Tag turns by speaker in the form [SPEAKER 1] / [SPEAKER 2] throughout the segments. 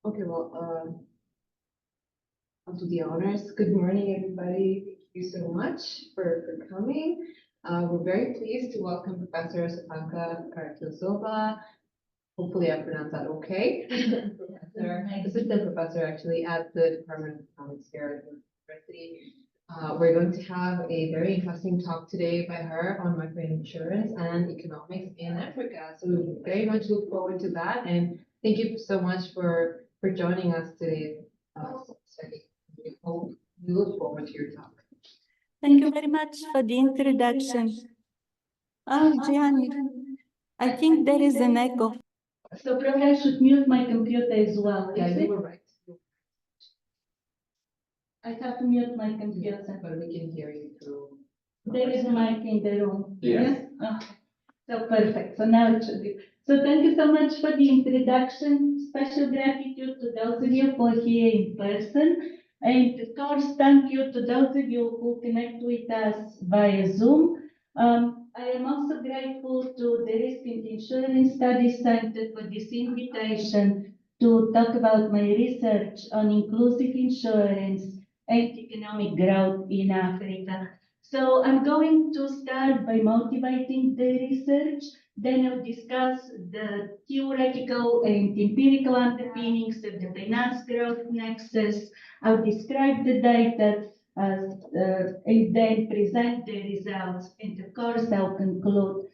[SPEAKER 1] Okay, well, I'll do the honors. Good morning, everybody. Thank you so much for coming. We're very pleased to welcome Professor Tsvetanka Karagyozova. Hopefully I pronounced that okay. Assistant professor actually at the Department of Economics here at the university. We're going to have a very interesting talk today by her on microinsurance and economics in Africa. So we very much look forward to that. And thank you so much for joining us today. We look forward to your talk.
[SPEAKER 2] Thank you very much for the introduction. Oh, Gianni, I think there is an echo.
[SPEAKER 3] So probably I should mute my computer as well.
[SPEAKER 1] Yeah, you were right.
[SPEAKER 3] I have to mute my computer.
[SPEAKER 1] But we can hear you through.
[SPEAKER 3] There is a mic in the room.
[SPEAKER 1] Yes.
[SPEAKER 3] Oh, so perfect. So now it should be. So thank you so much for the introduction. Special gratitude to those of you who are here in person. And of course, thank you to those of you who connect with us via Zoom. I am also grateful to the RISC Insurance Studies Center for this invitation to talk about my research on inclusive insurance and economic growth in Africa. So I'm going to start by motivating the research, then I'll discuss the theoretical and empirical underpinnings of the finance growth nexus. I'll describe the data and then present the results, and of course I'll conclude.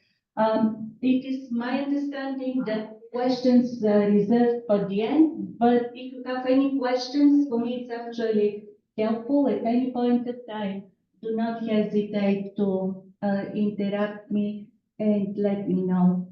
[SPEAKER 3] It is my understanding that questions are reserved for the end, but if you have any questions, for me it's actually helpful at any point of time. Do not hesitate to interrupt me and let me know.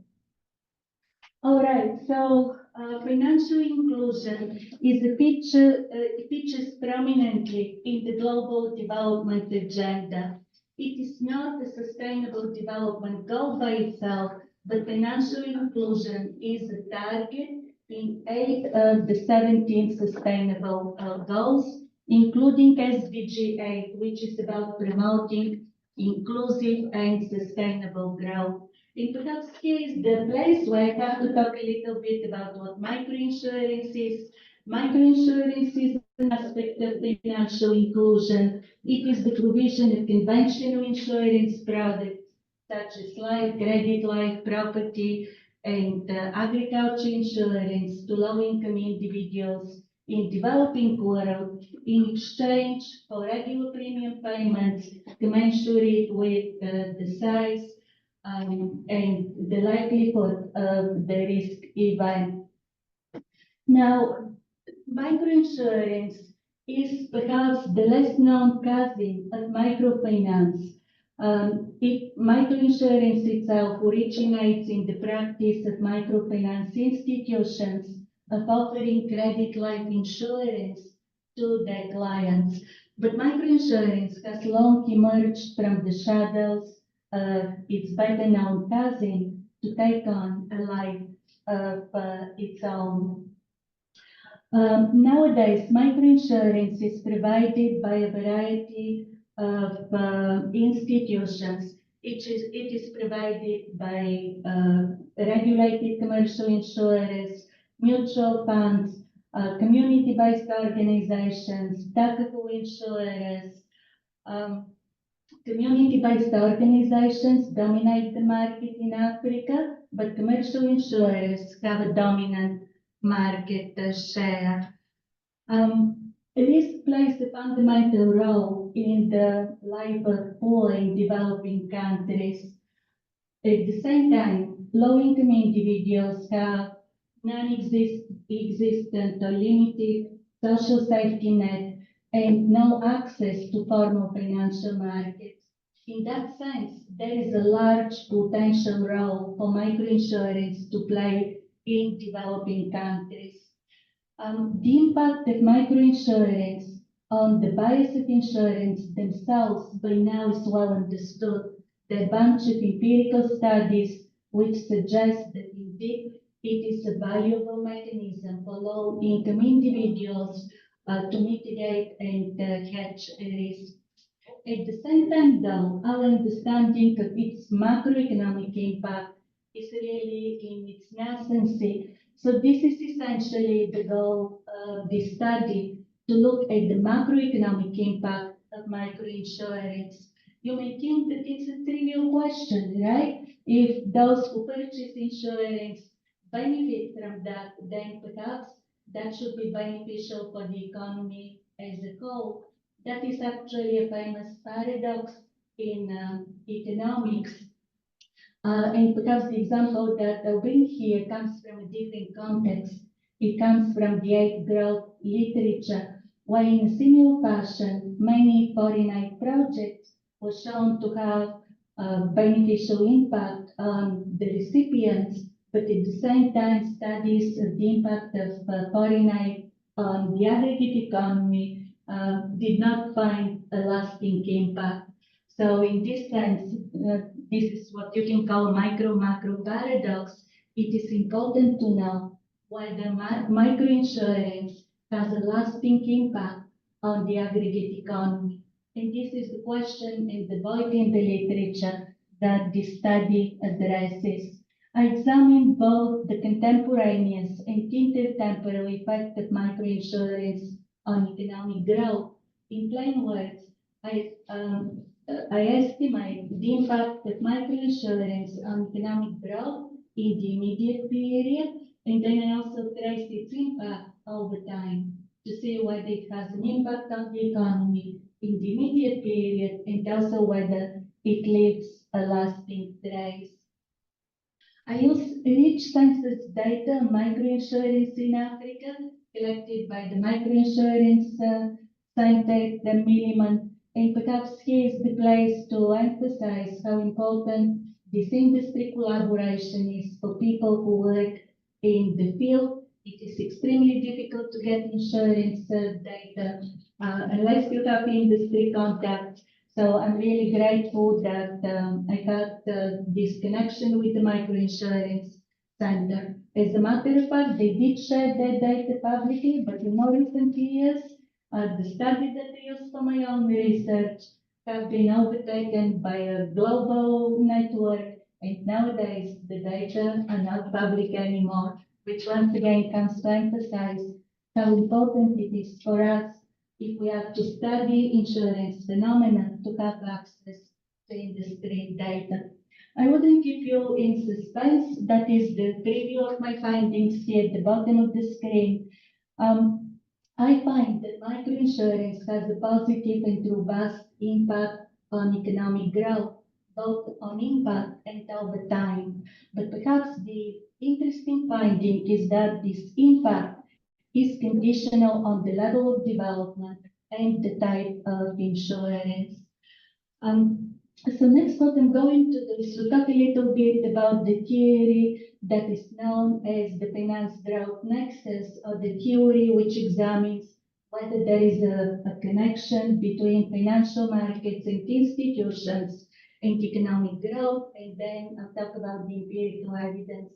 [SPEAKER 3] All right, so financial inclusion is a feature, features prominently in the global development agenda. It is not a sustainable development goal by itself, but financial inclusion is a target in 8 of the 17 sustainable goals, including SDG 8, which is about promoting inclusive and sustainable growth. And perhaps here is the place where I have to talk a little bit about what microinsurance is. Microinsurance is an aspect of financial inclusion. It is the provision of conventional insurance products such as life, credit life, property, and agriculture insurance to low-income individuals in developing world in exchange for regular premium payments commensurate with the size and the likelihood of the risk event. Now, microinsurance is perhaps the less known cousin of microfinance. Microinsurance itself originates in the practice of microfinance institutions of offering credit life insurance to their clients. But microinsurance has long emerged from the shadows of its better known cousin to take on a life of its own. Nowadays, microinsurance is provided by a variety of institutions. It is provided by regulated commercial insurers, mutual funds, community-based organizations, taxable insurers. Community-based organizations dominate the market in Africa, but commercial insurers have a dominant market share. RISC plays a fundamental role in the life of poor and developing countries. At the same time, low-income individuals have non-existent or limited social safety net and no access to formal financial markets. In that sense, there is a large potential role for microinsurance to play in developing countries. The impact of microinsurance on the buyers of insurance themselves by now is well understood. There are a bunch of empirical studies which suggest that indeed it is a valuable mechanism for low-income individuals to mitigate and hedge risk. At the same time, though, our understanding of its macroeconomic impact is really in its nascency. So this is essentially the goal this study to look at the macroeconomic impact of microinsurance. You may think that it's a trivial question, right? If those who purchase insurance benefit from that, then perhaps that should be beneficial for the economy as a whole. That is actually a famous paradox in economics. And perhaps the example that I'll bring here comes from a different context. It comes from the eighth grade literature, where in a similar fashion, many foreign aid projects were shown to have a beneficial impact on the recipients, but at the same time, studies of the impact of foreign aid on the aggregate economy did not find a lasting impact. So in this sense, this is what you can call a micro-macro paradox. It is important to know whether microinsurance has a lasting impact on the aggregate economy. And this is the question and the void in the literature that this study addresses. I examined both the contemporaneous and intertemporal effect of microinsurance on economic growth. In plain words, I estimate the impact of microinsurance on economic growth in the immediate period, and then I also trace its impact over time to see whether it has an impact on the economy in the immediate period and also whether it leaves a lasting trace. I use rich census data on microinsurance in Africa collected by the Microinsurance Center, the Milliman. And perhaps here is the place to emphasize how important this industry collaboration is for people who work in the field. It is extremely difficult to get insurance data unless you have industry contacts. So I'm really grateful that I had this connection with the Microinsurance Center. As a matter of fact, they did share their data publicly, but in more recent years, the studies that I use for my own research have been overtaken by a global network, and nowadays the data are not public anymore, which once again comes to emphasize how important it is for us, if we have to study insurance phenomena, to have access to industry data. I wouldn't keep you in suspense. That is the preview of my findings here at the bottom of the screen. I find that microinsurance has a positive and robust impact on economic growth, both on impact and over time. But perhaps the interesting finding is that this impact is conditional on the level of development and the type of insurance. So next what I'm going to do is to talk a little bit about the theory that is known as the finance growth nexus, or the theory which examines whether there is a connection between financial markets and institutions and economic growth, and then I'll talk about the empirical evidence.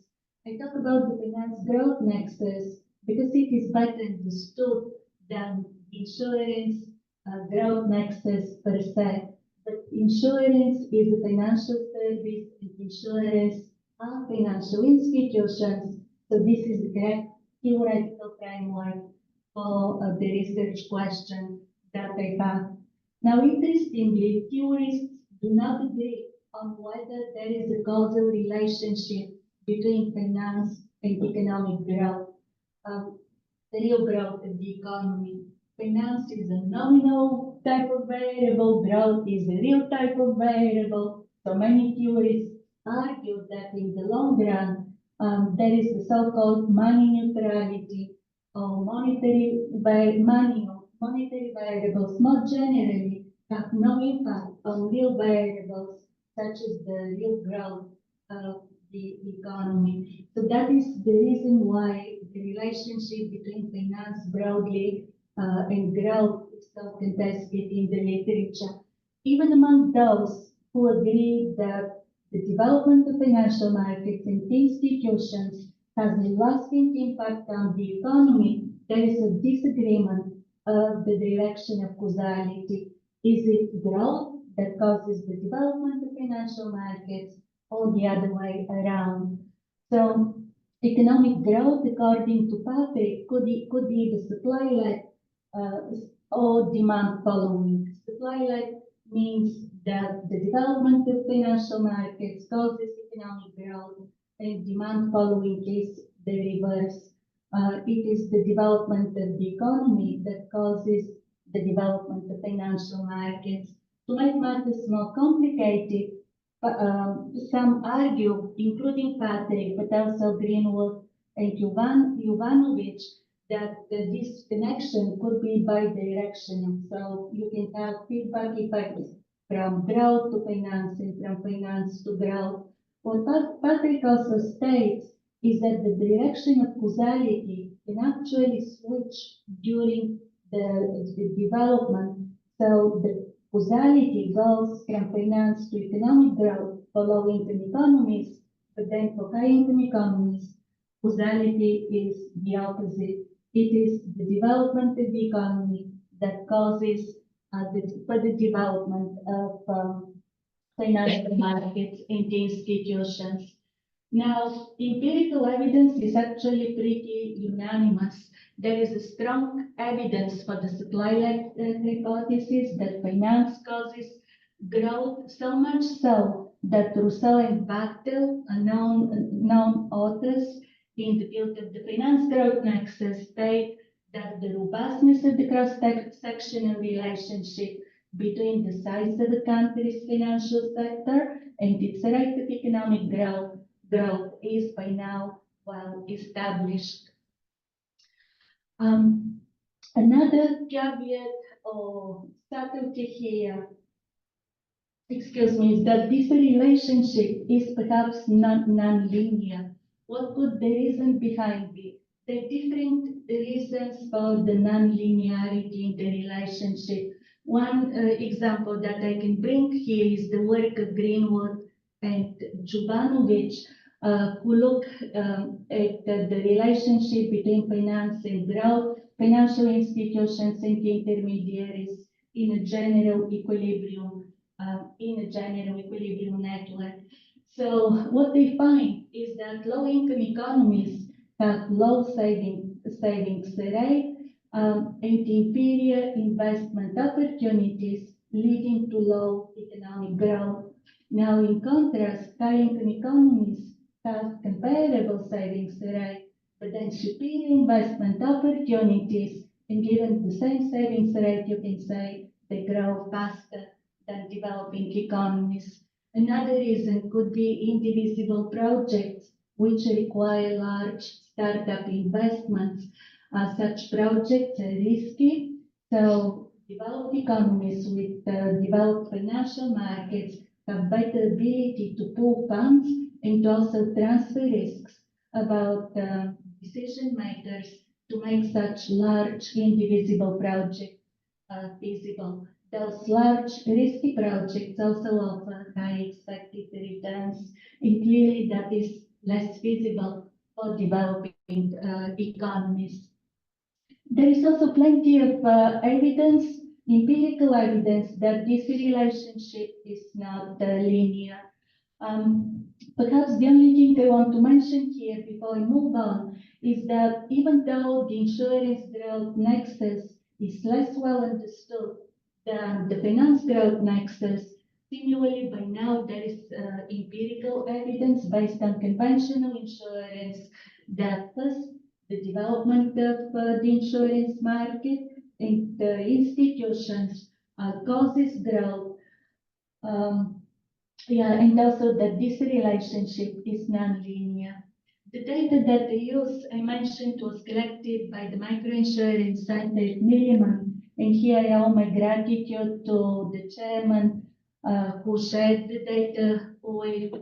[SPEAKER 3] I talk about the finance growth nexus because it is better understood than insurance growth nexus per se. But insurance is a financial service, and insurance are financial institutions. So this is the correct theoretical framework for the research question that I have. Now, interestingly, theorists do not agree on whether there is a causal relationship between finance and economic growth, the real growth of the economy. Finance is a nominal type of variable, growth is a real type of variable. So many theorists argue that in the long run, there is the so-called money neutrality, or monetary variables more generally have no impact on real variables such as the real growth of the economy. So that is the reason why the relationship between finance broadly and growth is so contested in the literature. Even among those who agree that the development of financial markets and institutions has a lasting impact on the economy, there is a disagreement of the direction of causality. Is it growth that causes the development of financial markets, or the other way around? So economic growth, according to Patrick, could be the supply-led or demand following. Supply-led means that the development of financial markets causes economic growth, and demand following is the reverse. It is the development of the economy that causes the development of financial markets. To make matters more complicated, some argue, including Patrick, but also Greenwood and Jovanovic, that this connection could be bidirectional. So you can have feedback effects from growth to finance and from finance to growth. What Patrick also states is that the direction of causality can actually switch during the development. So the causality goes from finance to economic growth for low-income economies, but then for high-income economies, causality is the opposite. It is the development of the economy that causes the development of financial markets and institutions. Now, empirical evidence is actually pretty unanimous. There is a strong evidence for the supply-led hypothesis that finance causes growth, so much so that Rousseau and Bachtel, known authors in the field of the finance growth nexus, state that the robustness of the cross-sectional relationship between the size of a country's financial sector and its rate of economic growth is by now well established. Another caveat or subtlety here, is that this relationship is perhaps non-linear. What could the reason behind it? There are different reasons for the non-linearity in the relationship. One example that I can bring here is the work of Greenwood and Jovanovic, who look at the relationship between finance and growth, financial institutions and intermediaries in a general equilibrium, network. So what they find is that low-income economies have low savings rate and inferior investment opportunities, leading to low economic growth. Now, in contrast, high-income economies have comparable savings rate, but then superior investment opportunities, and given the same savings rate, you can say they grow faster than developing economies. Another reason could be indivisible projects, which require large startup investments. Such projects are risky, so developed economies with developed financial markets have better ability to pool funds and to also transfer risks about decision makers to make such large indivisible projects feasible. Those large risky projects also offer high expected returns, and clearly that is less feasible for developing economies. There is also plenty of evidence, empirical evidence, that this relationship is not linear. Perhaps the only thing I want to mention here before I move on is that even though the insurance growth nexus is less well understood than the finance growth nexus, similarly by now there is empirical evidence based on conventional insurance that first the development of the insurance market and the institutions causes growth. And also that this relationship is non-linear. The data that they use, I mentioned, was collected by the Microinsurance Center at Milliman, and here I owe my gratitude to the chairman who shared the data with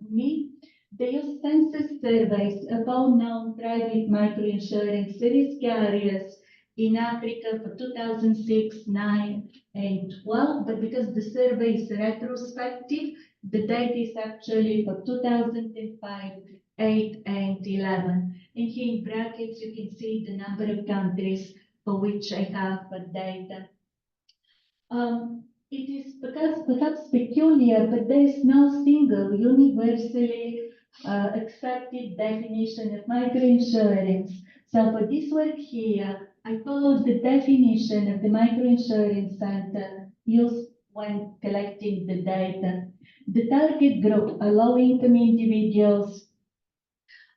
[SPEAKER 3] me. They use census surveys of all known private microinsurance risk areas in Africa for 2006, 9, and 12, but because the survey is retrospective, the data is actually for 2005, 8, and 11. And here in brackets, you can see the number of countries for which I have data. It is perhaps peculiar, but there is no single universally accepted definition of microinsurance. So for this work here, I followed the definition of the microinsurance center used when collecting the data. The target group are low-income individuals.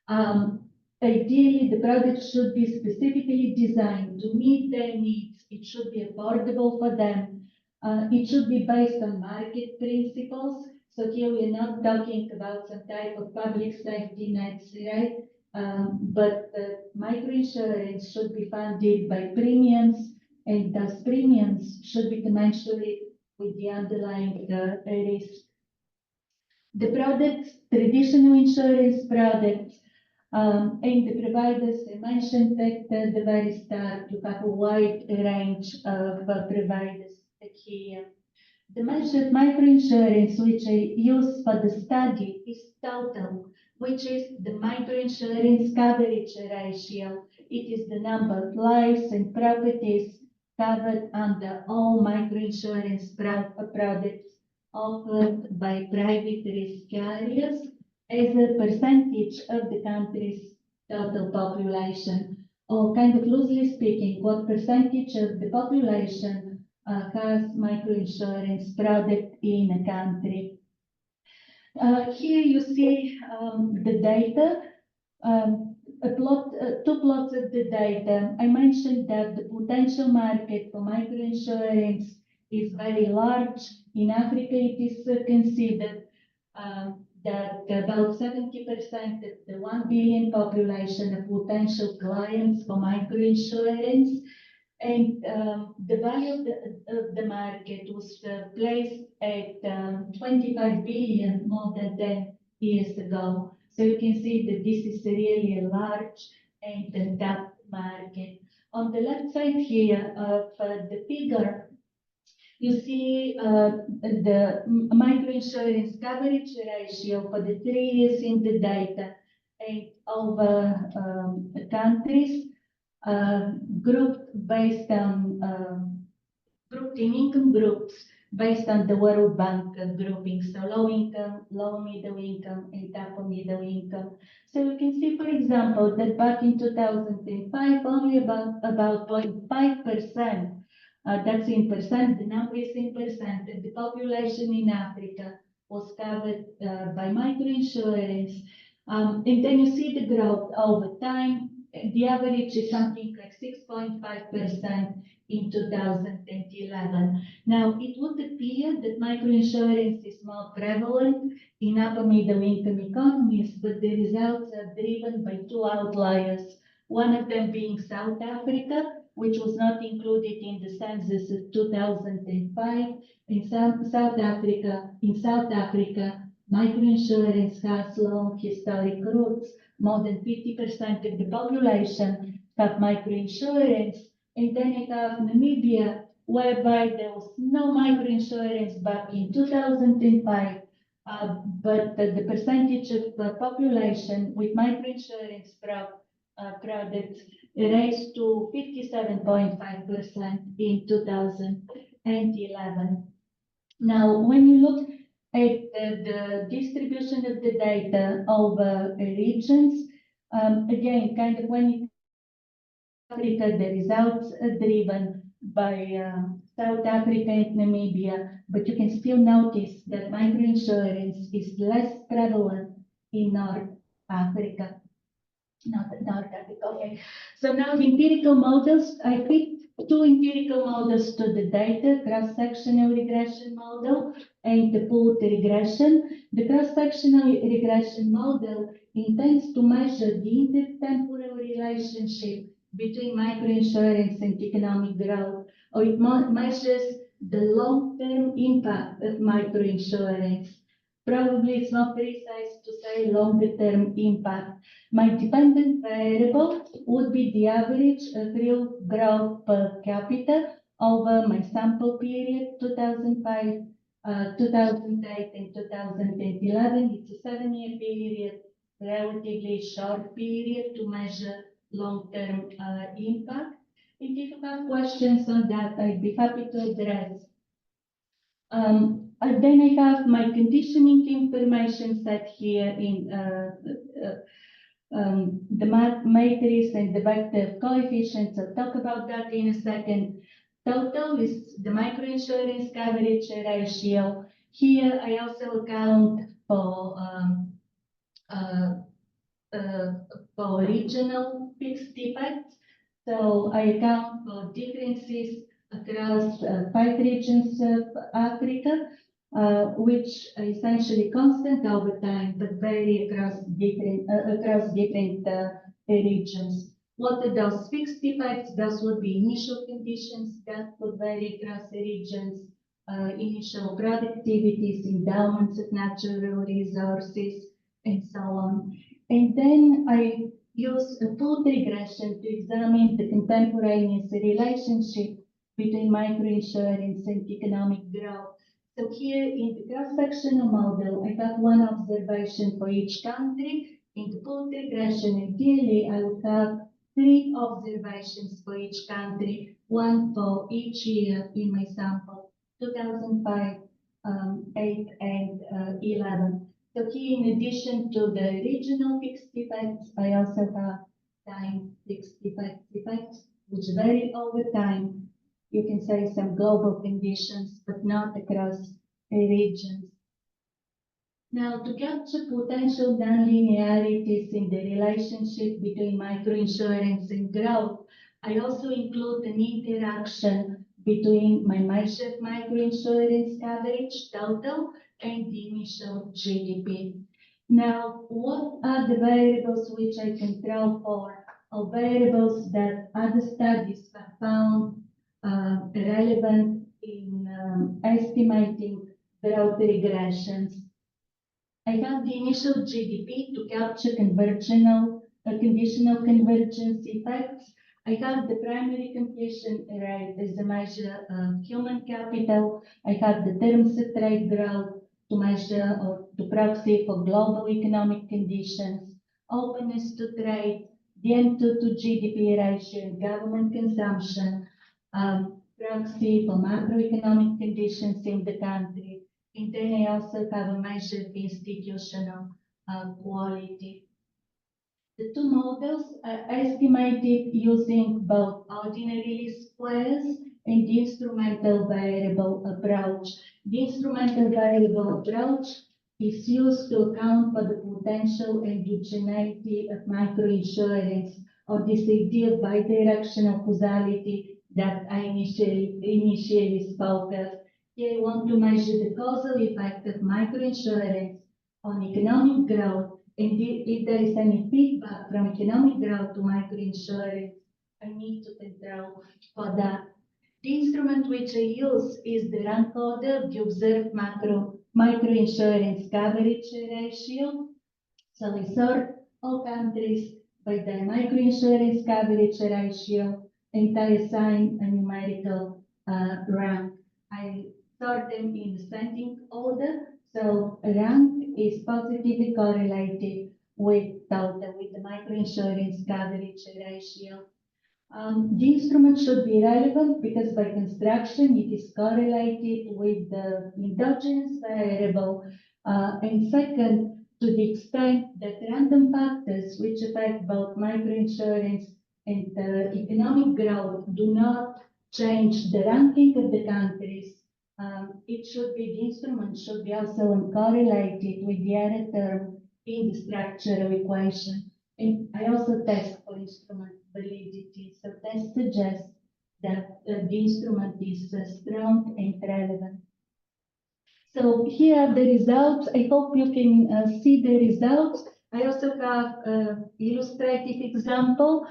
[SPEAKER 3] Ideally, the product should be specifically designed to meet their needs. It should be affordable for them. It should be based on market principles. So here we are not talking about some type of public safety nets, right? But microinsurance should be funded by premiums, and those premiums should be commensurate with the underlying risk. The products, traditional insurance products, and the providers, I mentioned that at the very start, you have a wide range of providers here. The measure of microinsurance, which I use for the study, is total, which is the microinsurance coverage ratio. It is the number of lives and properties covered under all microinsurance products offered by private risk carriers as a percentage of the country's total population, or kind of loosely speaking, what percentage of the population has microinsurance product in a country. Here you see the data, two plots of the data. I mentioned that the potential market for microinsurance is very large. In Africa, it is considered that about 70% of the 1 billion population of potential clients for microinsurance. And the value of the market was placed at 25 billion more than 10 years ago. So you can see that this is really a large and untapped market. On the left side here of the figure, you see the microinsurance coverage ratio for the 3 years in the data and over countries grouped based on grouped in income groups based on the World Bank grouping. So low income, low middle income, and upper middle income. So you can see, for example, that back in 2005, only about 0.5%. That's in percent, the number is in percent, and the population in Africa was covered by microinsurance. And then you see the growth over time. The average is something like 6.5% in 2011. Now, it would appear that microinsurance is more prevalent in upper middle income economies, but the results are driven by two outliers. One of them being South Africa, which was not included in the census of 2005. In South Africa, microinsurance has long historic roots. More than 50% of the population have microinsurance. And then you have Namibia, whereby there was no microinsurance back in 2005, but the percentage of the population with microinsurance products raised to 57.5% in 2011. Now, when you look at the distribution of the data over regions, again, kind of when you Africa, the results are driven by South Africa and Namibia, but you can still notice that microinsurance is less prevalent in North Africa. North Africa, okay. So now the empirical models, I picked two empirical models to the data, cross-sectional regression model and the pooled regression. The cross-sectional regression model intends to measure the intertemporal relationship between microinsurance and economic growth, or it measures the long-term impact of microinsurance. Probably it's not precise to say longer-term impact. My dependent variable would be the average of real growth per capita over my sample period, 2005, 2008, and 2011. It's a 7-year period, relatively short period to measure long-term impact. And if you have questions on that, I'd be happy to address. Then I have my conditioning information set here in the matrix and the vector coefficients. I'll talk about that in a second. Total is the microinsurance coverage ratio. Here I also account for regional fixed defects. So I account for differences across 5 regions of Africa, which are essentially constant over time, but vary across different regions. What are those fixed defects? Those would be initial conditions that would vary across the regions, initial productivities, endowments of natural resources, and so on. And then I use a full regression to examine the contemporaneous relationship between microinsurance and economic growth. So here in the cross-sectional model, I have one observation for each country. In the full regression, ideally, I would have 3 observations for each country, one for each year in my sample, 2005, 8, and 11. So here, in addition to the regional fixed effects, I also have time fixed effects, which vary over time. You can say some global conditions, but not across regions. Now, to capture potential nonlinearities in the relationship between microinsurance and growth, I also include an interaction between my measured microinsurance coverage total and the initial GDP. Now, what are the variables which I control for, or variables that other studies have found relevant in estimating growth regressions? I have the initial GDP to capture conditional convergence effects. I have the primary completion rate as a measure of human capital. I have the terms of trade growth to measure or to proxy for global economic conditions, openness to trade, the M2 to GDP ratio, and government consumption, proxy for macroeconomic conditions in the country. And then I also have a measure of institutional quality. The 2 models are estimated using both ordinary least squares and the instrumental variable approach. The instrumental variable approach is used to account for the potential endogeneity of microinsurance, or this idea of bidirectional causality that I initially spoke of. Here I want to measure the causal effect of microinsurance on economic growth, and if there is any feedback from economic growth to microinsurance, I need to control for that. The instrument which I use is the rank order of the observed microinsurance coverage ratio. So I sort all countries by their microinsurance coverage ratio, and I assign a numerical rank. I sort them in descending order. So rank is positively correlated with total, with the microinsurance coverage ratio. The instrument should be relevant because by construction it is correlated with the endogenous variable. And second, to the extent that random factors which affect both microinsurance and economic growth do not change the ranking of the countries, the instrument should be also correlated with the error term in the structural equation. And I also test for instrument validity. So test suggests that the instrument is strong and relevant. So here are the results. I hope you can see the results. I also have an illustrative example.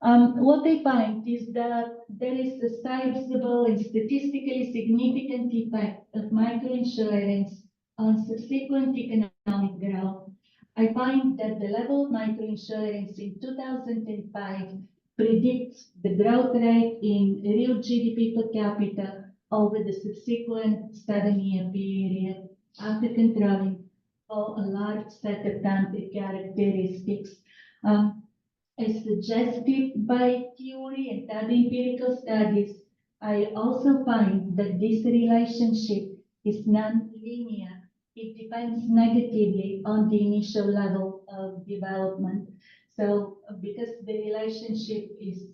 [SPEAKER 3] What I find is that there is a sizable and statistically significant effect of microinsurance on subsequent economic growth. I find that the level of microinsurance in 2005 predicts the growth rate in real GDP per capita over the subsequent 7-year period after controlling for a large set of country characteristics. As suggested by theory and other empirical studies, I also find that this relationship is non non-linear. It depends negatively on the initial level of development. So because the relationship is,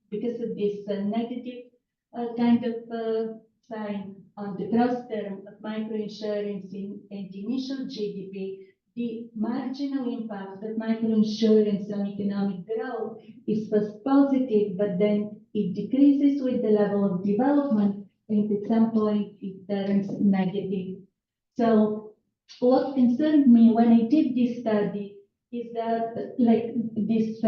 [SPEAKER 3] because of this negative kind of sign on the gross term of microinsurance and initial GDP, the marginal impact of microinsurance on economic growth is first positive, but then it decreases with the level of development, and at some point it turns negative. So what concerned me when I did this study is that like this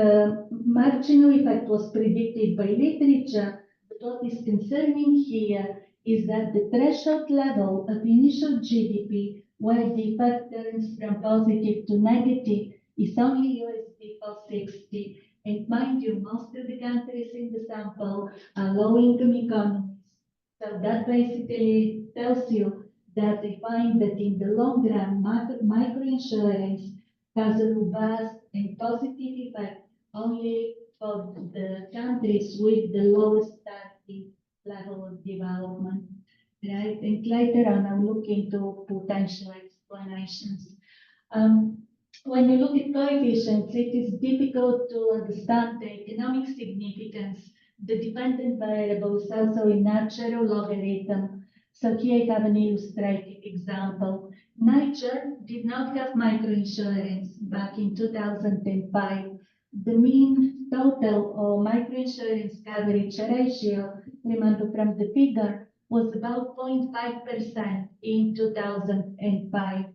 [SPEAKER 3] marginal effect was predicted by literature, but what is concerning here is that the threshold level of initial GDP where the effect turns from positive to negative is only USD 460. And mind you, most of the countries in the sample are low-income economies. So that basically tells you that they find that in the long run, microinsurance has a robust and positive effect only for the countries with the lowest starting level of development, right? And later on, I'll look into potential explanations. When you look at coefficients, it is difficult to understand the economic significance. The dependent variable is also a natural logarithm. So here I have an illustrative example. Niger did not have microinsurance back in 2005. The mean total or microinsurance coverage ratio, remember from the figure, was about 0.5% in 2005.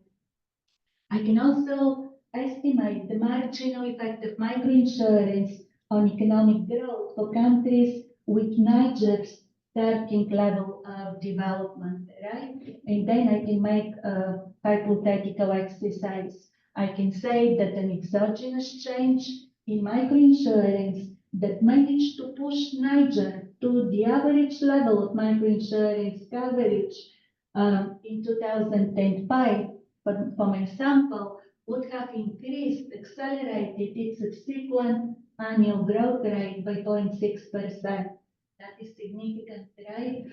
[SPEAKER 3] I can also estimate the marginal effect of microinsurance on economic growth for countries with Niger's starting level of development, right? And then I can make a hypothetical exercise. I can say that an exogenous change in microinsurance that managed to push Niger to the average level of microinsurance coverage in 2005, but for my sample, would have accelerated its subsequent annual growth rate by 0.6%. That is significant, right?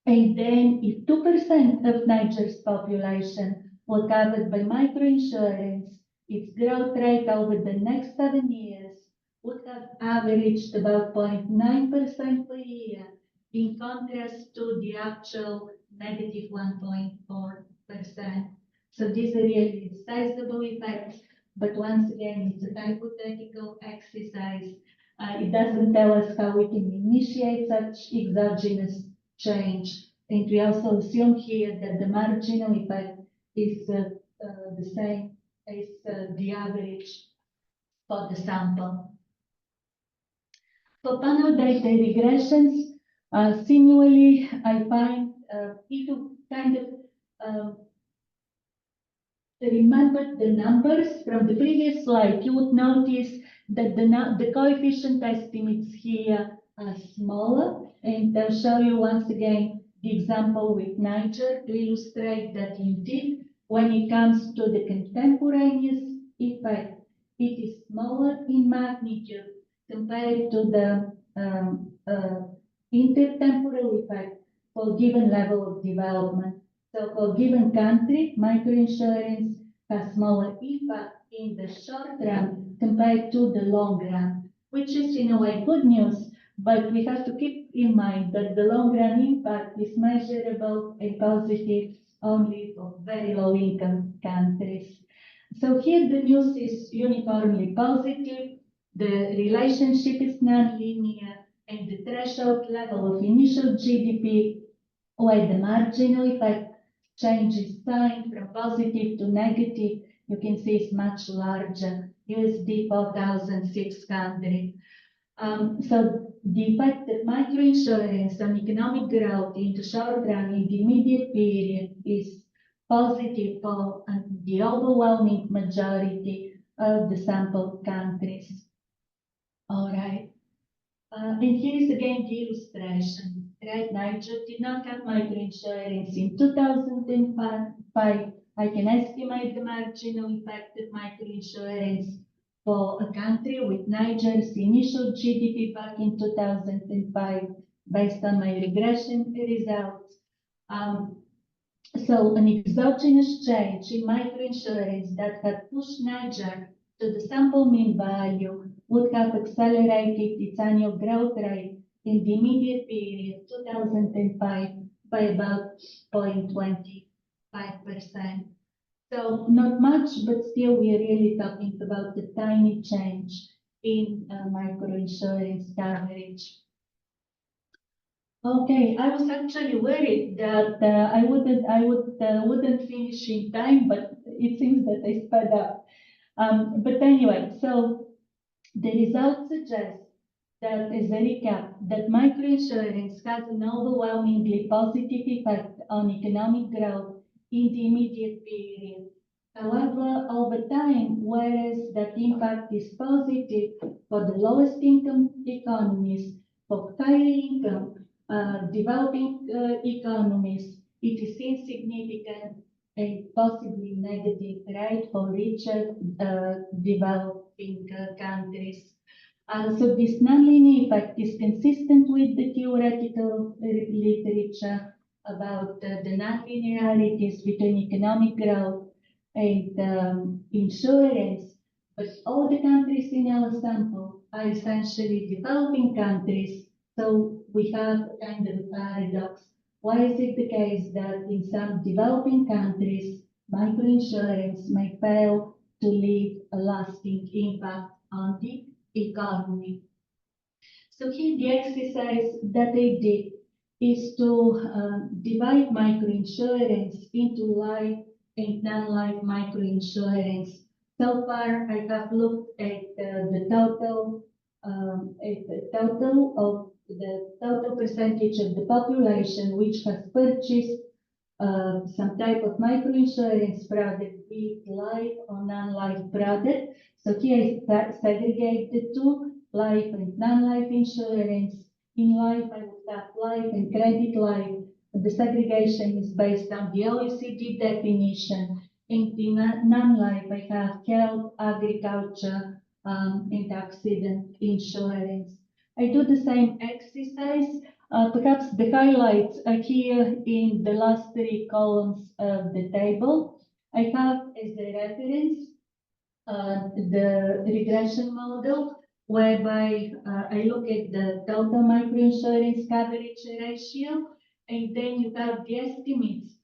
[SPEAKER 3] And then if 2% of Niger's population were covered by microinsurance, its growth rate over the next 7 years would have averaged about 0.9% per year, in contrast to the actual negative 1.4%. So these are really sizable effects, but once again, it's a hypothetical exercise. It doesn't tell us how we can initiate such exogenous change. And we also assume here that the marginal effect is the same as the average for the sample. For panel data regressions, similarly, I find if you kind of remember the numbers from the previous slide, you would notice that the coefficient estimates here are smaller, and I'll show you once again the example with Niger to illustrate that indeed, when it comes to the contemporaneous effect, it is smaller in magnitude compared to the intertemporal effect for given level of development. So for a given country, microinsurance has smaller impact in the short run compared to the long run, which is in a way good news, but we have to keep in mind that the long run impact is measurable and positive only for very low income countries. So here the news is uniformly positive, the relationship is non-linear, and the threshold level of initial GDP, where the marginal effect change is sign from positive to negative, you can see it's much larger, USD 4,600. So the effect of microinsurance on economic growth in the short run in the immediate period is positive for the overwhelming majority of the sample countries. All right. And here is again the illustration. Right, Niger did not have microinsurance in 2005. I can estimate the marginal effect of microinsurance for a country with Niger's initial GDP back in 2005 based on my regression results. So an exogenous change in microinsurance that had pushed Niger to the sample mean value would have accelerated its annual growth rate in the immediate period 2005 by about 0.25%. So not much, but still we're really talking about the tiny change in microinsurance coverage. Okay, I was actually worried that I wouldn't finish in time, but it seems that I sped up. But anyway, so the results suggest that, as a recap, that microinsurance has an overwhelmingly positive effect on economic growth in the immediate period. However, over time, whereas that impact is positive for the lowest income economies, for higher income developing economies, it is insignificant and possibly negative, right, for richer developing countries. So this nonlinear effect is consistent with the theoretical literature about the nonlinearities between economic growth and insurance. But all the countries in our sample are essentially developing countries. So we have a kind of a paradox. Why is it the case that in some developing countries, microinsurance may fail to leave a lasting impact on the economy? So here the exercise that I did is to divide microinsurance into life and non-life microinsurance. So far, I have looked at the total percentage of the population which has purchased some type of microinsurance product, be it life or non-life product. So here I segregate the two, life and non-life insurance. In life, I would have life and credit life. The segregation is based on the OECD definition. In the non-life, I have health, agriculture, and accident insurance. I do the same exercise. Perhaps the highlights are here in the last three columns of the table. I have as a reference the regression model, whereby I look at the total microinsurance coverage ratio, and then you have the estimates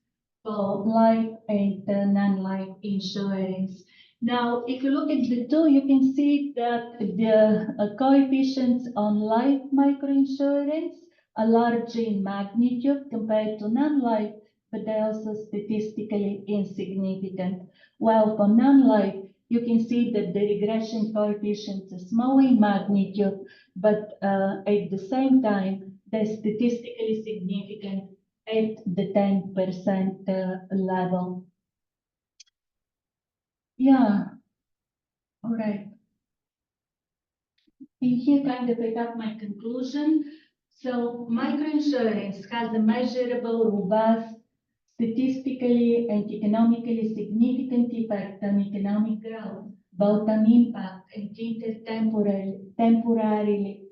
[SPEAKER 3] for life and non-life insurance. Now, if you look at the two, you can see that the coefficients on life microinsurance are large in magnitude compared to non-life, but they're also statistically insignificant. While for non-life, you can see that the regression coefficients are small in magnitude, but at the same time, they're statistically significant at the 10% level. Yeah, all right. And here kind of I got my conclusion. So microinsurance has a measurable, robust, statistically and economically significant effect on economic growth, both on impact and temporarily.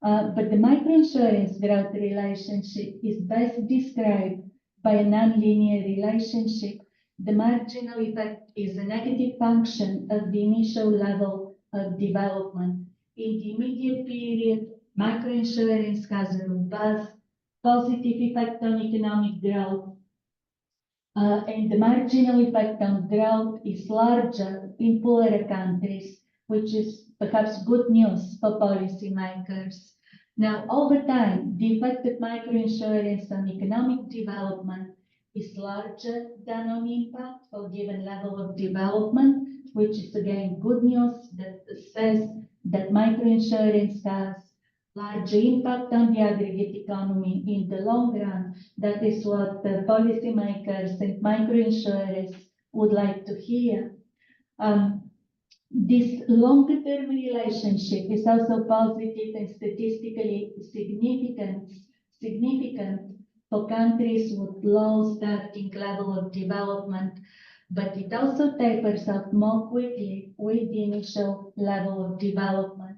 [SPEAKER 3] But the microinsurance growth relationship is best described by a nonlinear relationship. The marginal effect is a negative function of the initial level of development. In the immediate period, microinsurance has a robust, positive effect on economic growth, and the marginal effect on growth is larger in poorer countries, which is perhaps good news for policymakers. Now, over time, the effect of microinsurance on economic development is larger than on impact for a given level of development, which is again good news that says that microinsurance has larger impact on the aggregate economy in the long run. That is what the policymakers and microinsurers would like to hear. This longer-term relationship is also positive and statistically significant for countries with low starting level of development, but it also tapers off more quickly with the initial level of development.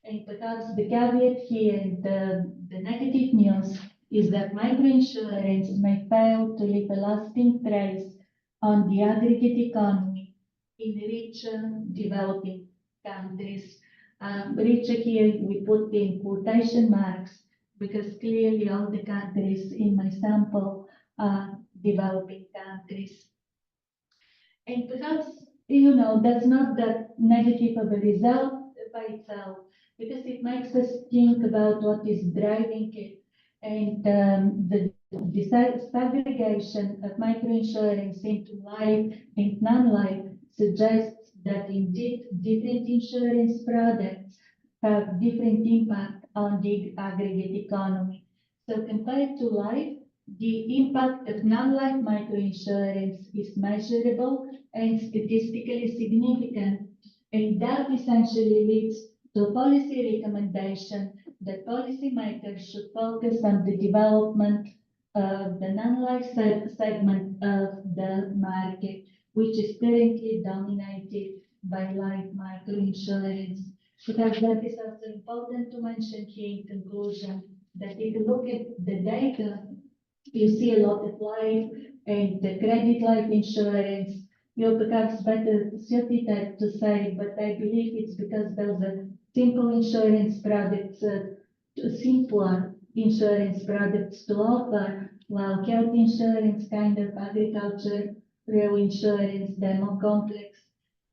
[SPEAKER 3] And perhaps the caveat here, the negative news, is that microinsurance may fail to leave a lasting trace on the aggregate economy in richer developing countries. Richer here we put in quotation marks because clearly all the countries in my sample are developing countries. And perhaps, that's not that negative of a result by itself, because it makes us think about what is driving it. And the disaggregation of microinsurance into life and non-life suggests that indeed different insurance products have different impact on the aggregate economy. So compared to life, the impact of non-life microinsurance is measurable and statistically significant, and that essentially leads to a policy recommendation that policymakers should focus on the development of the non-life segment of the market, which is currently dominated by life microinsurance. Because that is also important to mention here in conclusion, that if you look at the data, you see a lot of life and the credit life insurance. You're perhaps better suited to say, but I believe it's because those are simple insurance products, simpler insurance products to offer, while health insurance, kind of agriculture, real insurance, they're more complex.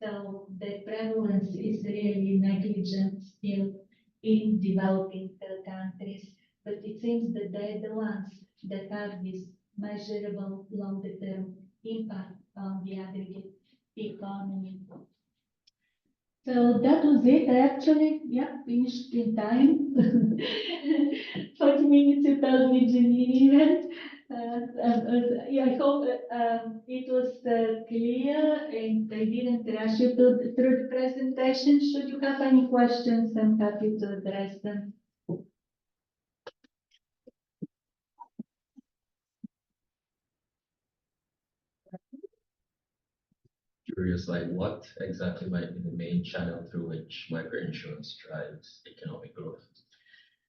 [SPEAKER 3] So the prevalence is really negligent still in developing countries. But it seems that they're the ones that have this measurable longer-term impact on the aggregate economy. So that was it. I actually, finished in time. 40 minutes without engineering event. I hope it was clear and I didn't rush you through the presentation. Should you have any questions, I'm happy to address them.
[SPEAKER 4] Curious, like what exactly might be the main channel through which microinsurance drives economic growth?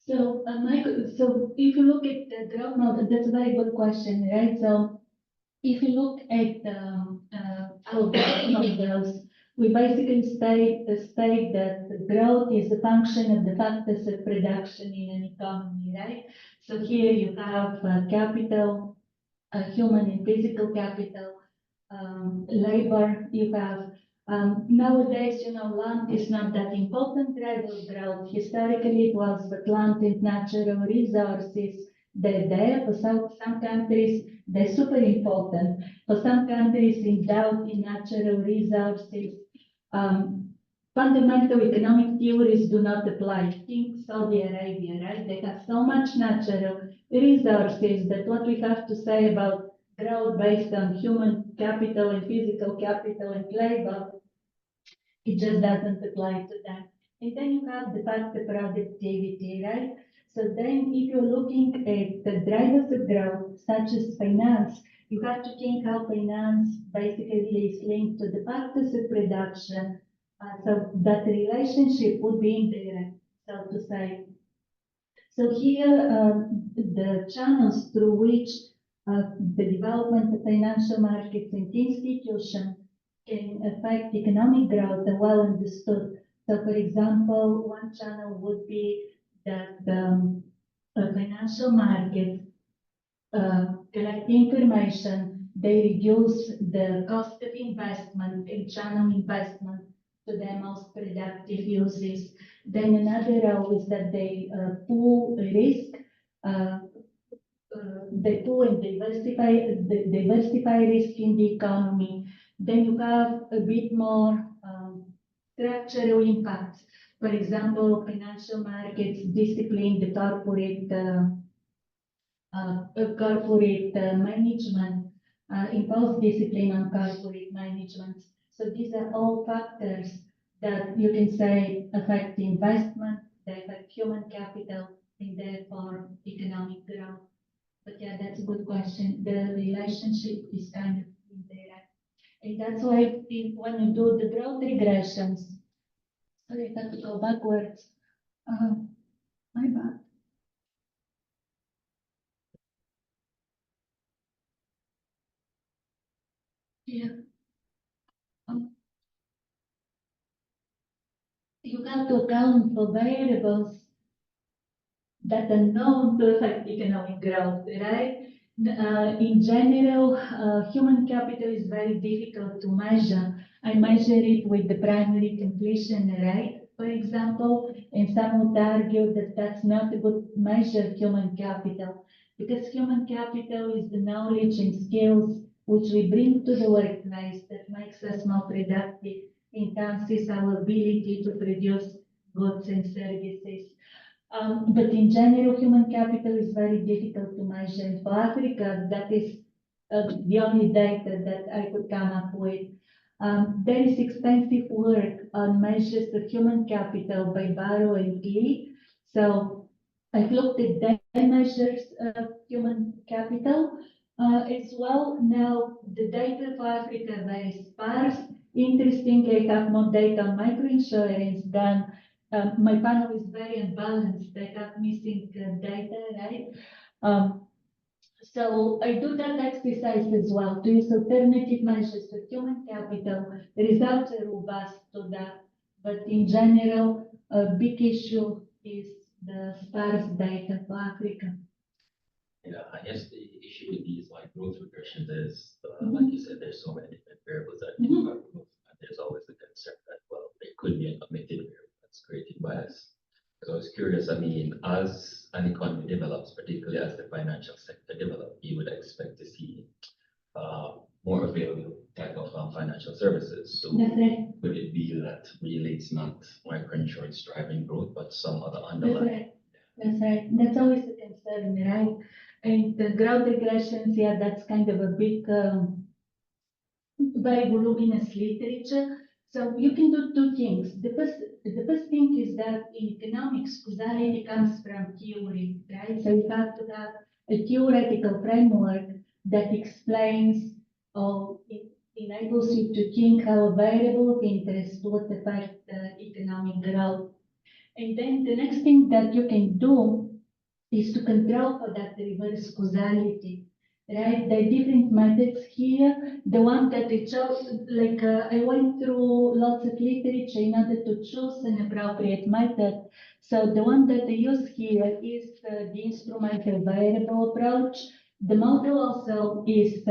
[SPEAKER 3] So, so if you look at the growth model, that's a very good question, right? So, if you look at our growth models, we basically state that the growth is a function of the factors of production in an economy, right? So here you have capital, human and physical capital, labor, you have nowadays, land is not that important driver of growth. Historically, it was, but land and natural resources, they're there. For some countries, they're super important. For some countries, endowed in natural resources, fundamental economic theories do not apply. Think Saudi Arabia, right? They have so much natural resources that what we have to say about growth based on human capital and physical capital and labor, it just doesn't apply to them. And then you have the factor productivity, right? So then if you're looking at the drivers of growth, such as finance, you have to think how finance basically is linked to the factors of production. So that relationship would be indirect, so to say. So here, the channels through which the development of financial markets and institutions can affect economic growth are well understood. So, for example, one channel would be that the financial markets collect information, they reduce the cost of investment and channel investment to their most productive uses. Then another role is that they pool risk. They pool and diversify risk in the economy. Then you have a bit more structural impacts. For example, financial markets discipline the corporate management, impose discipline on corporate management. So these are all factors that you can say affect investment, they affect human capital, and therefore economic growth. But yeah, that's a good question. The relationship is kind of indirect. And that's why when you do the growth regressions, sorry, I have to go backwards. My bad. Yeah. You have to account for variables that are known to affect economic growth, right? In general, human capital is very difficult to measure. I measure it with the primary completion rate, for example, and some would argue that that's not a good measure of human capital, because human capital is the knowledge and skills which we bring to the workplace that makes us more productive, enhances our ability to produce goods and services. But in general, human capital is very difficult to measure. And for Africa, that is the only data that I could come up with. There is extensive work on measures of human capital by Barrow and Lee. So I've looked at their measures of human capital as well. Now, the data for Africa are very sparse. Interestingly, I have more data on microinsurance than my panel is very unbalanced. I have missing data, right? So I do that exercise as well to use alternative measures of human capital. The results are robust to that, but in general, a big issue is the sparse data for Africa.
[SPEAKER 4] Yeah, I guess the issue with these like growth regressions is, like you said, there's so many different variables that can impact growth. And there's always the concern that, well, there could be an omitted variable that's creating bias. So I was curious, I mean, as an economy develops, particularly as the financial sector develops, you would expect to see more available type of financial services. So
[SPEAKER 3] That's right.
[SPEAKER 4] could it be that really it's not microinsurance driving growth, but some other
[SPEAKER 3] That's
[SPEAKER 4] underlying?
[SPEAKER 3] right. That's right. That's always a concern, right? And the growth regressions, yeah, that's kind of a big, very voluminous literature. So you can do two things. The first thing is that in economics, causality comes from theory, right? So you have to have a theoretical framework that explains or it enables you to think how a variable of interest would affect economic growth. And then the next thing that you can do is to control for that reverse causality, right? There are different methods here. The one that I chose, like I went through lots of literature in order to choose an appropriate method. So the one that I use here is the instrumental variable approach. The model also is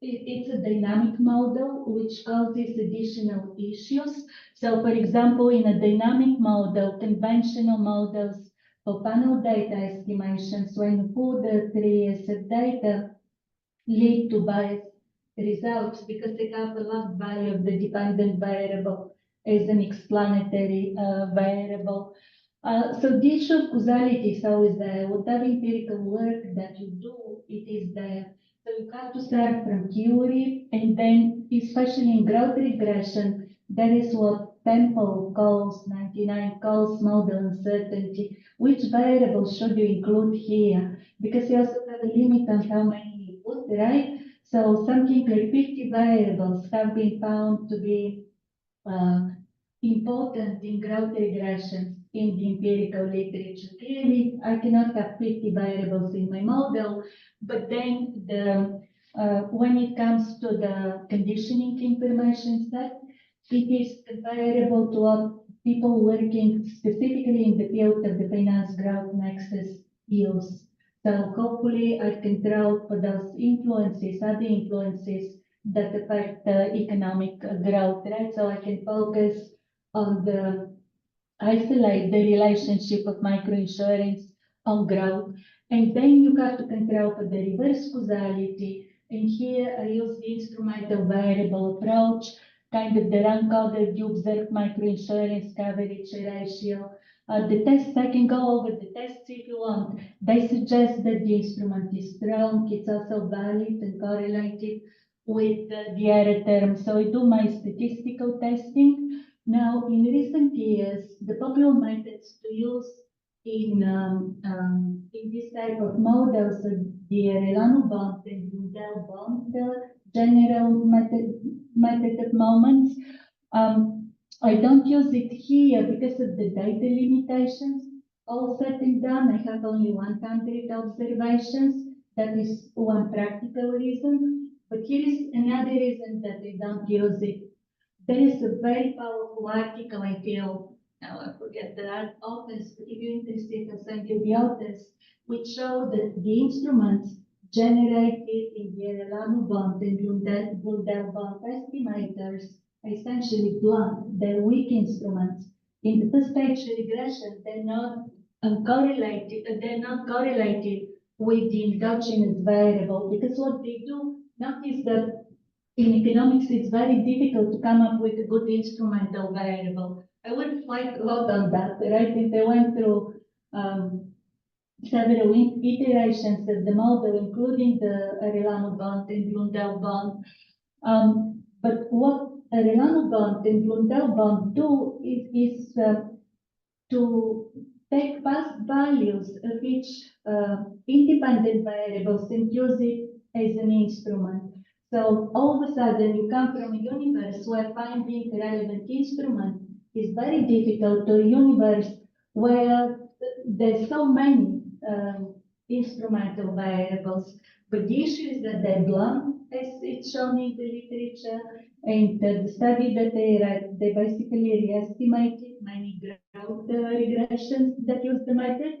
[SPEAKER 3] it's a dynamic model which causes additional issues. So for example, in a dynamic model, conventional models for panel data estimations, when you put the 3 years of data, lead to biased results because they have a log value of the dependent variable as an explanatory variable. So the issue of causality is always there. Whatever empirical work that you do, it is there. So you have to start from theory, and then, especially in growth regression, that is what Temple calls, 99 calls model uncertainty. Which variables should you include here? Because you also have a limit on how many you put, right? So something like 50 variables have been found to be important in growth regressions in the empirical literature. Clearly, I cannot have 50 variables in my model, but then when it comes to the conditioning information set, it is comparable to what people working specifically in the field of the finance growth nexus use. So hopefully I control for those influences, other influences that affect the economic growth, right? So I can focus on isolate the relationship of microinsurance on growth. And then you have to control for the reverse causality. And here I use the instrumental variable approach, kind of the rank order, the observed microinsurance coverage ratio. The tests, I can go over the tests if you want. They suggest that the instrument is strong. It's also valid and correlated with the error term. So I do my statistical testing. Now, in recent years, the popular methods to use in this type of models are the Relano bond and Mundell bond, the general method of moments. I don't use it here because of the data limitations. All said and done, I have only 100 observations. That is one practical reason. But here is another reason that they don't use it. There is a very powerful article, I feel, now I forget the authors, but if you're interested, I'll send you the authors, which show that the instruments generated in the Erelano bond and Blundell bond estimators are essentially blunt. They're weak instruments. In the first stage regression, they're not correlated with the endogenous variable, because what they do, notice that in economics, it's very difficult to come up with a good instrumental variable. I worked quite a lot on that, right? And I went through several iterations of the model, including the Arellano bond and Blundell bond. But what Arellano bond and Blundell bond do is to take past values of each independent variables and use it as an instrument. So all of a sudden you come from a universe where finding a relevant instrument is very difficult to a universe where there's so many instrumental variables. But the issue is that they're blunt, as it's shown in the literature, and the study that they read, they basically re-estimated many growth regressions that use the method.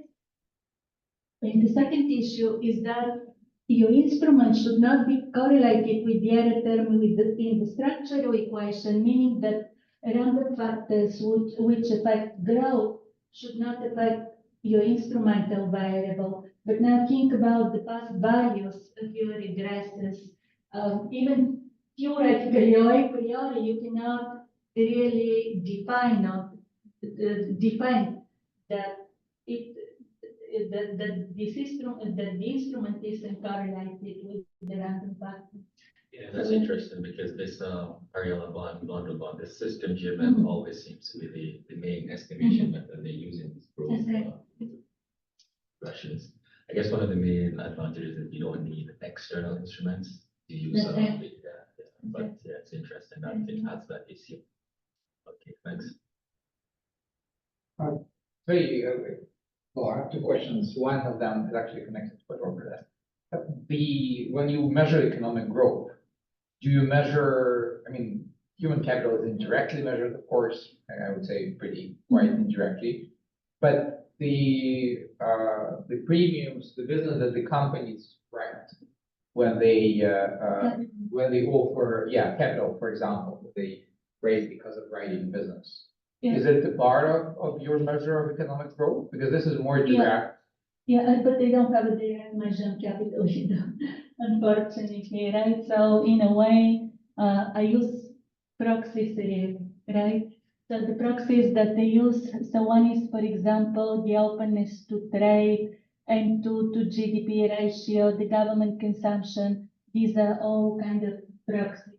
[SPEAKER 3] And the second issue is that your instrument should not be correlated with the error term in the structural equation, meaning that random factors which affect growth should not affect your instrumental variable. But now think about the past values of your regresses. Even theoretically or a priori, you cannot really define that the instrument isn't correlated with the random factor.
[SPEAKER 4] Yeah, that's interesting because this Ariella bond, this system driven always seems to be the main estimation method they use in these growth regressions. I guess one of the main advantages is you don't need external instruments to use. But yeah, it's interesting that it has that issue. Okay, thanks.
[SPEAKER 5] Well, I have two questions. One of them is actually connected to what Robert asked. When you measure economic growth, do you measure, I mean, human capital is indirectly measured, of course, I would say pretty quite indirectly, but the premiums, the business that the companies write when they offer, capital, for example, they raise because of writing business.
[SPEAKER 3] Yeah.
[SPEAKER 5] Is it a part of your measure of economic growth? Because this is more direct.
[SPEAKER 3] Yeah, but they don't have a direct measure of capital either, unfortunately, right? So in a way, I use proxies here, right? So the proxies that they use, so one is, for example, the openness to trade and to GDP ratio, the government consumption. These are all kind of proxies.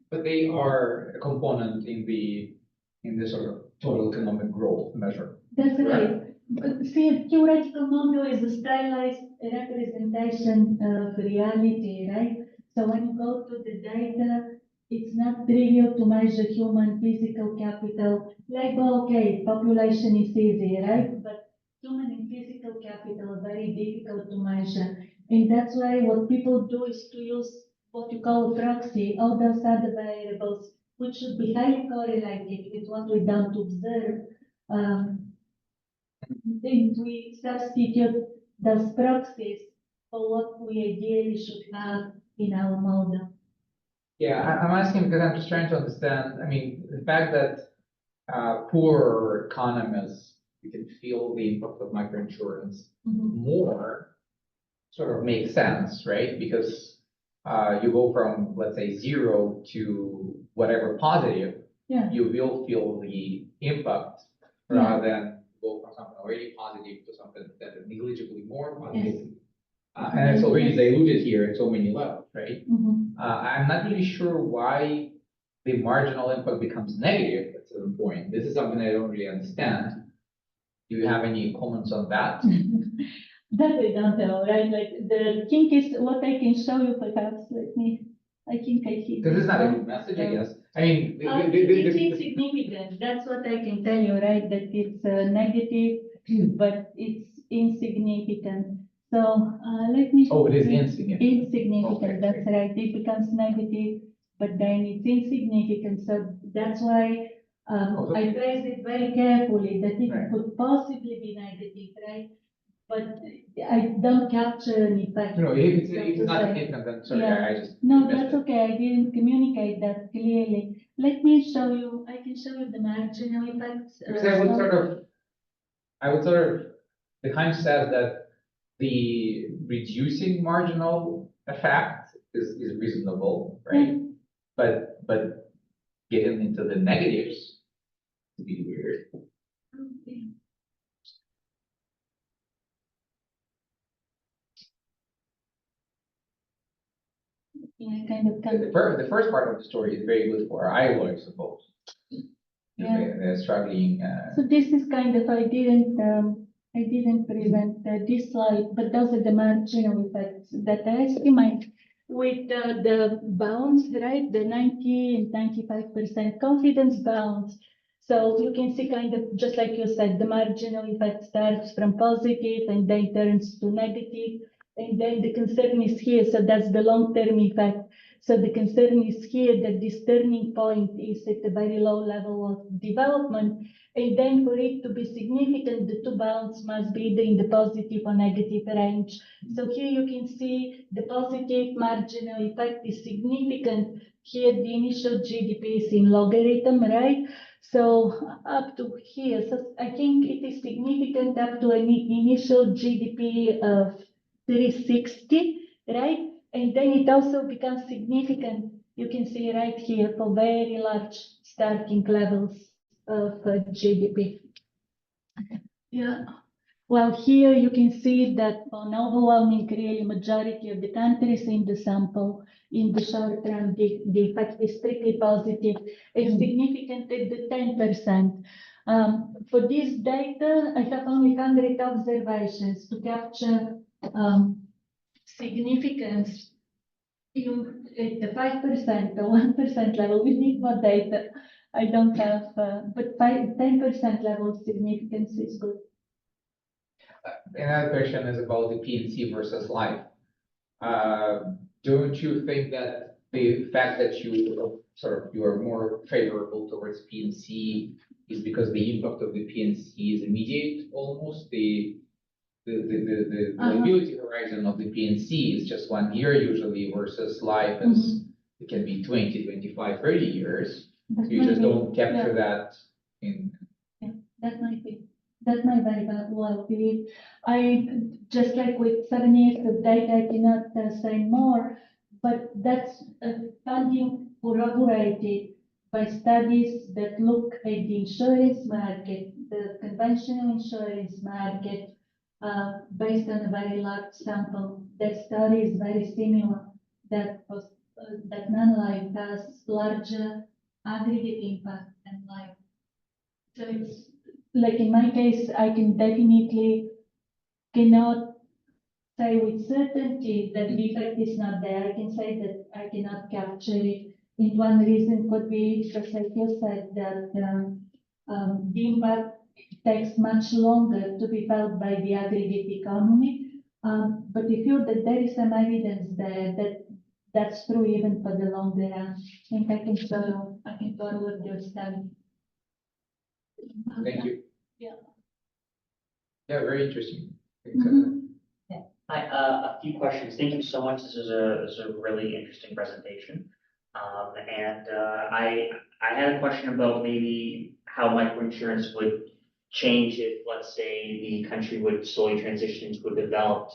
[SPEAKER 5] But they are a component in the sort of total economic growth measure.
[SPEAKER 3] That's right. But see, a theoretical model is a stylized representation of reality, right? So when you go to the data, it's not trivial to measure human physical capital. Like, well, okay, population is easy, right? But human and physical capital are very difficult to measure. And that's why what people do is to use what you call a proxy, all those other variables, which should be highly correlated with what we don't observe. Then we substitute those proxies for what we ideally should have in our model.
[SPEAKER 5] Yeah, I'm asking because I'm just trying to understand, I mean, the fact that poor economists, you can feel the impact of microinsurance more sort of makes sense, right? Because you go from, let's say, 0 to whatever positive, you will feel the impact rather than go from something already positive to something that is negligibly more positive.
[SPEAKER 3] Yes.
[SPEAKER 5] And it's already diluted here at so many levels, right? I'm not really sure why the marginal impact becomes negative at some point. This is something I don't really understand. Do you have any comments on that?
[SPEAKER 3] That I don't know, right? Like the thing is, what I can show you perhaps, I think I see.
[SPEAKER 5] Because it's not a good message, I guess. I mean,
[SPEAKER 3] it's insignificant. That's what I can tell you, right? That it's negative, but it's insignificant. So, let me.
[SPEAKER 5] Oh, it is insignificant.
[SPEAKER 3] Insignificant,
[SPEAKER 5] Okay,
[SPEAKER 3] that's
[SPEAKER 5] okay.
[SPEAKER 3] right, it becomes negative, but then it's insignificant, so that's why,
[SPEAKER 5] Oh,
[SPEAKER 3] I phrased it very carefully, that it
[SPEAKER 5] Right.
[SPEAKER 3] could possibly be negative, right? But I don't capture an effect.
[SPEAKER 5] No, if
[SPEAKER 3] so
[SPEAKER 5] it's
[SPEAKER 3] to
[SPEAKER 5] not
[SPEAKER 3] say.
[SPEAKER 5] significant, then sorry,
[SPEAKER 3] Yeah.
[SPEAKER 5] I just.
[SPEAKER 3] No,
[SPEAKER 5] missed
[SPEAKER 3] that's
[SPEAKER 5] it.
[SPEAKER 3] okay, I didn't communicate that clearly. Let me show you, I can show you the marginal effects.
[SPEAKER 5] Because I would sort of, the Hunch says that the reducing marginal effect is reasonable, right? But getting into the negatives would be weird.
[SPEAKER 3] Okay. Yeah, kind of.
[SPEAKER 5] The first part of the story is very good for Iowa, I suppose.
[SPEAKER 3] Yeah.
[SPEAKER 5] They're struggling,
[SPEAKER 3] So this is kind of, I didn't present this slide, but those are the marginal effects that I estimate with the bounds, right? The 90 and 95% confidence bounds. So you can see kind of, just like you said, the marginal effect starts from positive and then turns to negative. And then the concern is here, so that's the long-term effect. So the concern is here that this turning point is at a very low level of development. And then for it to be significant, the two bounds must be either in the positive or negative range. So here you can see the positive marginal effect is significant. Here the initial GDP is in logarithm, right? So up to here, so I think it is significant up to an initial GDP of 360, right? And then it also becomes significant. You can see right here for very large starting levels of GDP. Yeah. Well, here you can see that an overwhelming, really majority of the countries in the sample, in the short term, the effect is strictly positive, and significant at the 10%. For this data, I have only 100 observations to capture significance at the 5% or 1% level. We need more data. I don't have, but 10% level significance is good.
[SPEAKER 5] Another question is about the PNC versus life. Don't you think that the fact that you are more favorable towards PNC is because the impact of the PNC is immediate almost? The liability horizon of the PNC is just 1 year usually versus life is, it can be 20, 25, 30 years. You just don't capture that in.
[SPEAKER 3] Yeah, that might be. That might very well be. I, just like with 7 years of data, I cannot say more, but that's funding corroborated by studies that look at the insurance market, the conventional insurance market, based on a very large sample. That study is very similar. That non-life has larger aggregate impact than life. So it's like in my case, I can definitely cannot say with certainty that the effect is not there. I can say that I cannot capture it. And one reason could be, just like you said, that the impact takes much longer to be felt by the aggregate economy. But if you that there is some evidence there that that's true even for the longer run. I think I can forward your study.
[SPEAKER 5] Thank you.
[SPEAKER 3] Yeah.
[SPEAKER 5] Yeah, very interesting.
[SPEAKER 6] Hi, a few questions. Thank you so much. This is a really interesting presentation. I had a question about maybe how microinsurance would change if, let's say, the country would slowly transition into a developed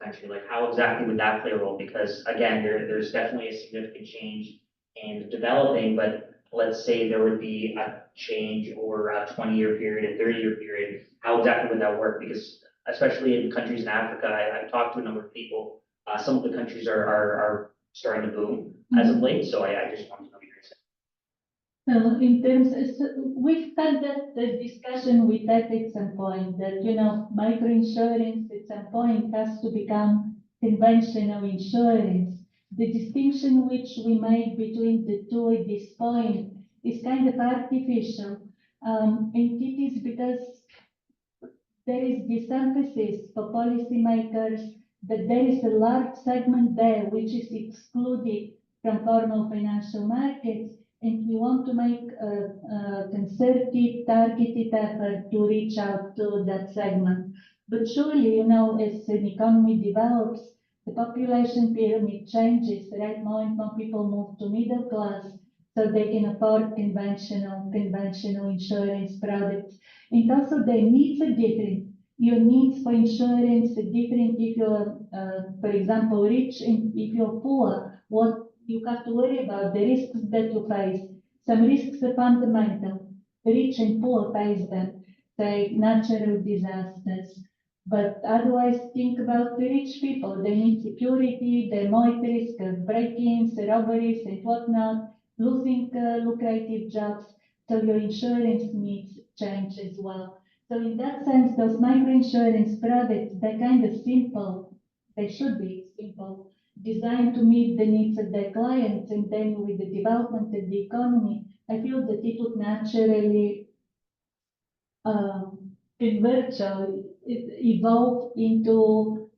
[SPEAKER 6] country. Like, how exactly would that play a role? Because again, there's definitely a significant change in developing, but let's say there would be a change over a 20-year period, a 30-year period. How exactly would that work? Because especially in countries in Africa, I've talked to a number of people. Some of the countries are starting to boom as of late. So I just wanted to know what you're saying.
[SPEAKER 3] So in terms of, we've had that the discussion with that at some point that, microinsurance at some point has to become conventional insurance. The distinction which we made between the two at this point is kind of artificial. And it is because there is this emphasis for policymakers that there is a large segment there which is excluded from formal financial markets, and we want to make a concerted, targeted effort to reach out to that segment. But surely, you know, as an economy develops, the population pyramid changes, right? More and more people move to middle class, so they can afford conventional insurance products. And also their needs are different. Your needs for insurance are different if you're, for example, rich, and if you're poor, what you have to worry about, the risks that you face. Some risks are fundamental. Rich and poor face them, say natural disasters. But otherwise, think about the rich people. They need security, they're more at risk of break-ins, robberies, and whatnot, losing lucrative jobs. So your insurance needs change as well. So in that sense, those microinsurance products, they're kind of simple. They should be simple, designed to meet the needs of their clients. And then with the development of the economy, I feel that it would naturally evolve into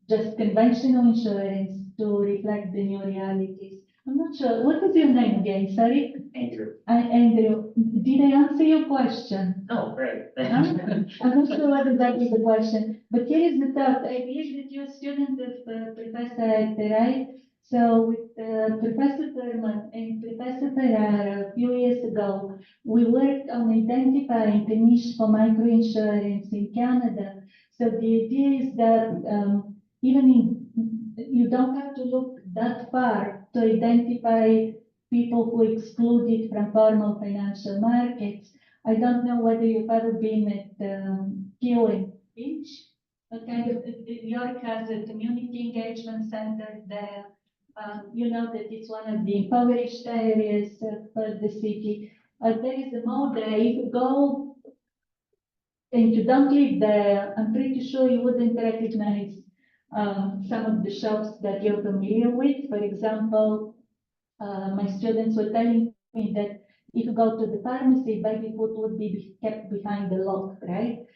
[SPEAKER 3] just conventional insurance to reflect the new realities. I'm not sure, what is your name again, sorry?
[SPEAKER 6] Andrew.
[SPEAKER 3] Andrew, did I answer your question?
[SPEAKER 6] Oh, great.
[SPEAKER 3] I'm not sure what exactly the question, but here is the thought. I believe that you're a student of Professor Hector, right? So with Professor Thurman and Professor Ferrara a few years ago, we worked on identifying the niche for microinsurance in Canada. So the idea is that you don't have to look that far to identify people who are excluded from formal financial markets. I don't know whether you've ever been at Kew and Finch. York has a community engagement center there. You know that it's one of the impoverished areas of the city. There is a mall there. If you go and you don't live there, I'm pretty sure you wouldn't recognize some of the shops that you're familiar with. For example, my students were telling me that if you go to the pharmacy, baby food would be kept behind the lock, right?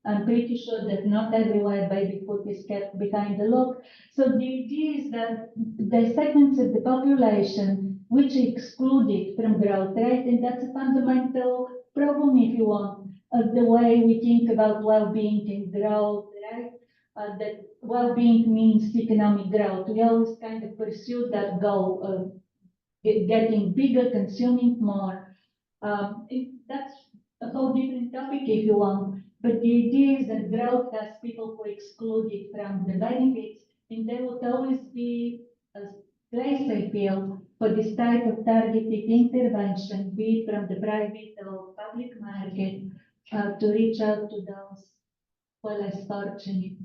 [SPEAKER 3] I'm pretty sure that not everywhere baby food is kept behind the lock. So the idea is that the segments of the population which are excluded from growth, right? And that's a fundamental problem, if you want, of the way we think about well-being and growth, right? That well-being means economic growth. We always kind of pursue that goal of getting bigger, consuming more. That's a whole different topic if you want. But the idea is that growth has people who are excluded from the benefits, and there will always be a place, I feel, for this type of targeted intervention, be it from the private or public market, to reach out to those who are less fortunate.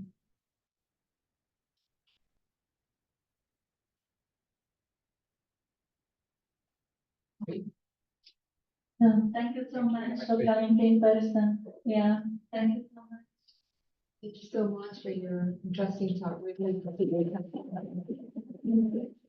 [SPEAKER 3] Thank you so much for coming in person. Yeah, thank you so much.
[SPEAKER 1] Thank you so much for your interesting talk. Really appreciate it.